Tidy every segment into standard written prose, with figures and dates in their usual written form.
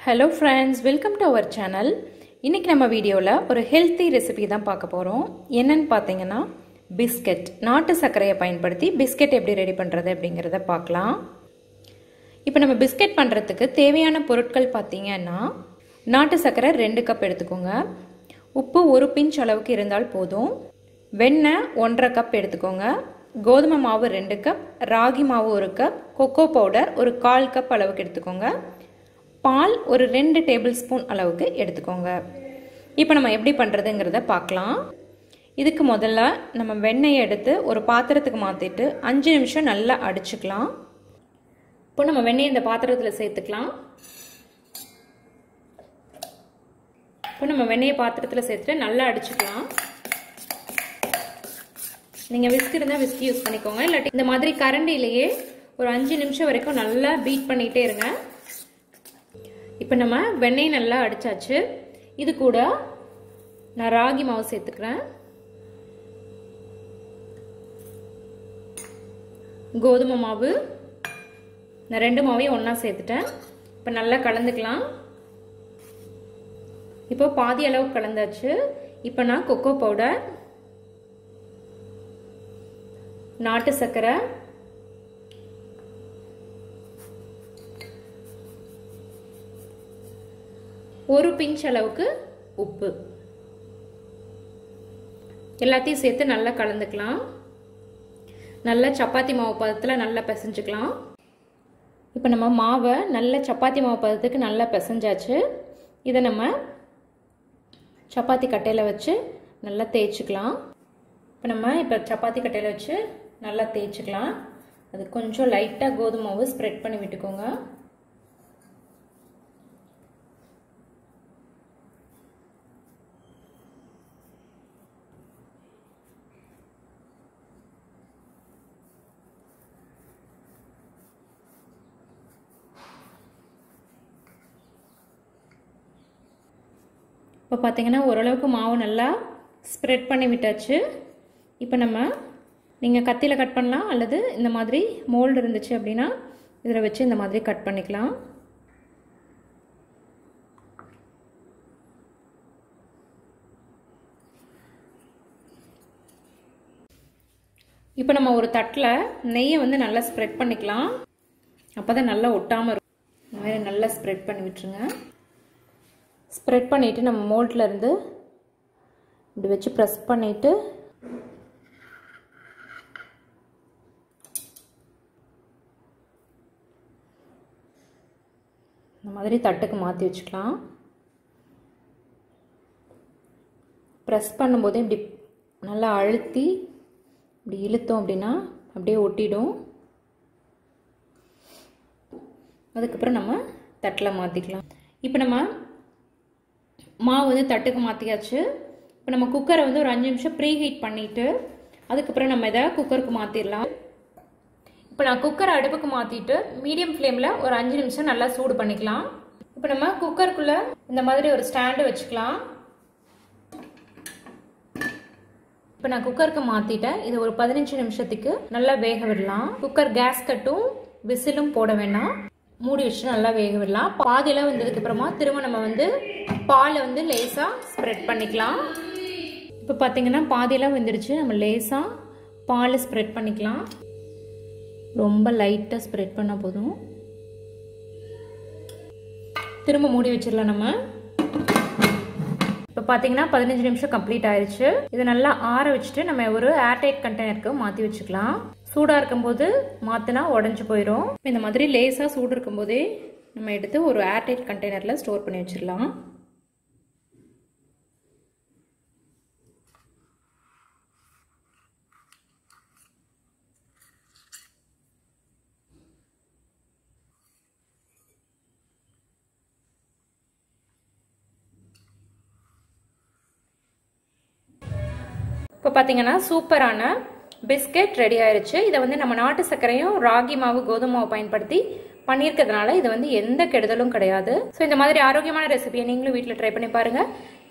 Hello friends, welcome to our channel. இன்னைக்கு நம்ம வீடியோல ஒரு ஹெல்தி ரெசிபி தான் பார்க்க போறோம். என்னன்னு பாத்தீங்கன்னா பிஸ்கட். நாட்டு சர்க்கரையை பயன்படுத்தி பிஸ்கட் எப்படி ரெடி பண்றது அப்படிங்கறத பார்க்கலாம். இப்போ நம்ம பிஸ்கட் பண்றதுக்கு தேவையான பொருட்கள் பாத்தீங்கன்னா நாட்டு சர்க்கரை 2 கப் எடுத்துக்கோங்க. உப்பு 1 பிஞ்ச் அளவுக்கு இருந்தால் போதும். வெண்ணெய் 1.5 கப் எடுத்துக்கோங்க. கோதுமை மாவு 2 கப், ராகி மாவு 1 கப், கொக்கோ பவுடர் ஒரு 1/4 கப் அளவுக்கு எடுத்துக்கோங்க. பால் ஒரு 2 டேபிள் ஸ்பூன் அளவுக்கு எடுத்துக்கோங்க. இப்போ நம்ம எப்படி பண்றதுங்கறத பார்க்கலாம். இதுக்கு முதல்ல நம்ம வெண்ணெயை எடுத்து ஒரு பாத்திரத்துக்கு மாத்திட்டு 5 நிமிஷம் நல்லா அடிச்சுக்கலாம். இப்போ நம்ம வெண்ணெயை இந்த பாத்திரத்துல சேர்த்துக்கலாம். இப்போ நம்ம வெண்ணெயை பாத்திரத்துல சேர்த்துட்டு நல்லா அடிச்சுக்கலாம். நீங்க விஸ்க் இருந்தா விஸ்க் யூஸ் பண்ணிக்கோங்க, இல்லாட்டி இந்த மாதிரி கரண்டிலேயே ஒரு 5 நிமிஷம் வரைக்கும் நல்லா பீட் பண்ணிட்டே இருங்க. இப்போ நம்ம வெண்ணெய் நல்லா அடிச்சாச்சு. இது கூட நான் ராகி மாவு சேர்த்துக்கிறேன், கோதுமை மாவு, நான் 2 மாவையும் ஒண்ணா சேர்த்துட்டேன். இப்போ நல்லா கலந்துக்கலாம். இப்போ பாதி அளவு கலந்தாச்சு. இப்போ நான் கொக்கோ பவுடர், நாட்டு சர்க்கரை, ஒரு பிஞ்ச் அளவுக்கு உப்பு எல்லாத்தையும் சேர்த்து நல்லா கலந்துக்கலாம். நல்லா சப்பாத்தி மாவு பதத்தில் நல்லா பிசைஞ்சுக்கலாம். இப்போ நம்ம மாவை நல்ல சப்பாத்தி மாவு பதத்துக்கு நல்லா பிசைஞ்சாச்சு. இதை நம்ம சப்பாத்தி கட்டையில் வச்சு நல்லா தேய்ச்சிக்கலாம். இப்போ சப்பாத்தி கட்டையில் வச்சு நல்லா தேய்ச்சிக்கலாம். அது கொஞ்சம் லைட்டாக கோதுமை மாவு ஸ்ப்ரெட் பண்ணி விட்டுக்கோங்க. இப்போ பார்த்தீங்கன்னா ஓரளவுக்கு மாவு நல்லா ஸ்ப்ரெட் பண்ணி விட்டாச்சு. இப்போ நீங்கள் கத்தியில் கட் பண்ணலாம், அல்லது இந்த மாதிரி மோல்டு இருந்துச்சு அப்படின்னா இதில் வச்சு இந்த மாதிரி கட் பண்ணிக்கலாம். இப்போ நம்ம ஒரு தட்டில் நெய்யை நல்லா ஸ்ப்ரெட் பண்ணிக்கலாம். அப்போ தான் நல்லா ஒட்டாமல் இருக்கும். இந்த மாதிரி நல்லா ஸ்ப்ரெட் பண்ணி விட்டுருங்க. ஸ்ப்ரெட் பண்ணிவிட்டு நம்ம மோல்டில் இருந்து இப்படி வச்சு ப்ரெஸ் பண்ணிவிட்டு இந்த மாதிரி தட்டுக்கு மாற்றி வச்சுக்கலாம். ப்ரெஸ் பண்ணும்போது இப்படி நல்லா அழுத்தி இப்படி இழுத்தோம் அப்படின்னா அப்படியே ஒட்டிடும். அதுக்கப்புறம் நம்ம தட்டில் மாற்றிக்கலாம். இப்போ நம்ம மாவு தட்டுக்கு மாற்றியாச்சு. இப்போ நம்ம குக்கரை ஒரு 5 நிமிஷம் ப்ரீ ஹீட் பண்ணிவிட்டு அதுக்கப்புறம் நம்ம இதை குக்கருக்கு மாற்றிடலாம். இப்போ நான் குக்கரை அடுப்புக்கு மாற்றிட்டு மீடியம் ஃப்ளேமில் ஒரு 5 நிமிஷம் நல்லா சூடு பண்ணிக்கலாம். இப்போ நம்ம குக்கருக்குள்ளே இந்த மாதிரி ஒரு ஸ்டாண்டு வச்சுக்கலாம். இப்போ நான் குக்கருக்கு மாற்றிட்டேன். இது ஒரு 15 நிமிஷத்துக்கு நல்லா வேக விடலாம். குக்கர் கேஸ் கட்டும் விசிலும் போட வேண்டாம், மூடி வச்சு நல்லா வேக விடலாம். பாதியில் வந்ததுக்கு அப்புறமா திரும்ப நம்ம பாலை லேசாக ஸ்ப்ரெட் பண்ணிக்கலாம். இப்போ பார்த்தீங்கன்னா பாதியெல்லாம் வந்துருச்சு. நம்ம லேசாக பாலை ஸ்ப்ரெட் பண்ணிக்கலாம். ரொம்ப லைட்டாக ஸ்ப்ரெட் பண்ணால் போதும். திரும்ப மூடி வச்சிடலாம். நம்ம இப்போ பார்த்தீங்கன்னா 15 நிமிஷம் கம்ப்ளீட் ஆயிடுச்சு. இதை நல்லா ஆற வச்சுட்டு நம்ம ஒரு ஏர்டைட் கண்டெய்னருக்கு மாற்றி வச்சுக்கலாம். சூடாக இருக்கும்போது மாற்றினா உடஞ்சி போயிடும். இந்த மாதிரி லேசாக சூடு இருக்கும்போதே நம்ம எடுத்து ஒரு ஏர்டைட் கண்டெய்னரில் ஸ்டோர் பண்ணி வச்சிடலாம். இப்போ பார்த்தீங்கன்னா சூப்பரான பிஸ்கட் ரெடி ஆயிருச்சு. இதை நம்ம நாட்டு சர்க்கரையும் ராகி மாவு கோதுமை மாவு பயன்படுத்தி பண்ணியிருக்கிறதுனால இது எந்த கெடுதலும் கிடையாது. ஸோ இந்த மாதிரி ஆரோக்கியமான ரெசிபியை நீங்களும் வீட்டில் ட்ரை பண்ணி பாருங்க.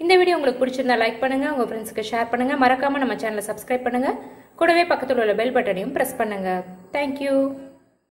இந்த வீடியோ உங்களுக்கு பிடிச்சிருந்தா லைக் பண்ணுங்க, உங்க ஃப்ரெண்ட்ஸ்க்கு ஷேர் பண்ணுங்க, மறக்காம நம்ம சேனலை சப்ஸ்கிரைப் பண்ணுங்க, கூடவே பக்கத்தில் உள்ள பெல் பட்டனையும் பிரஸ் பண்ணுங்க. தேங்க்யூ.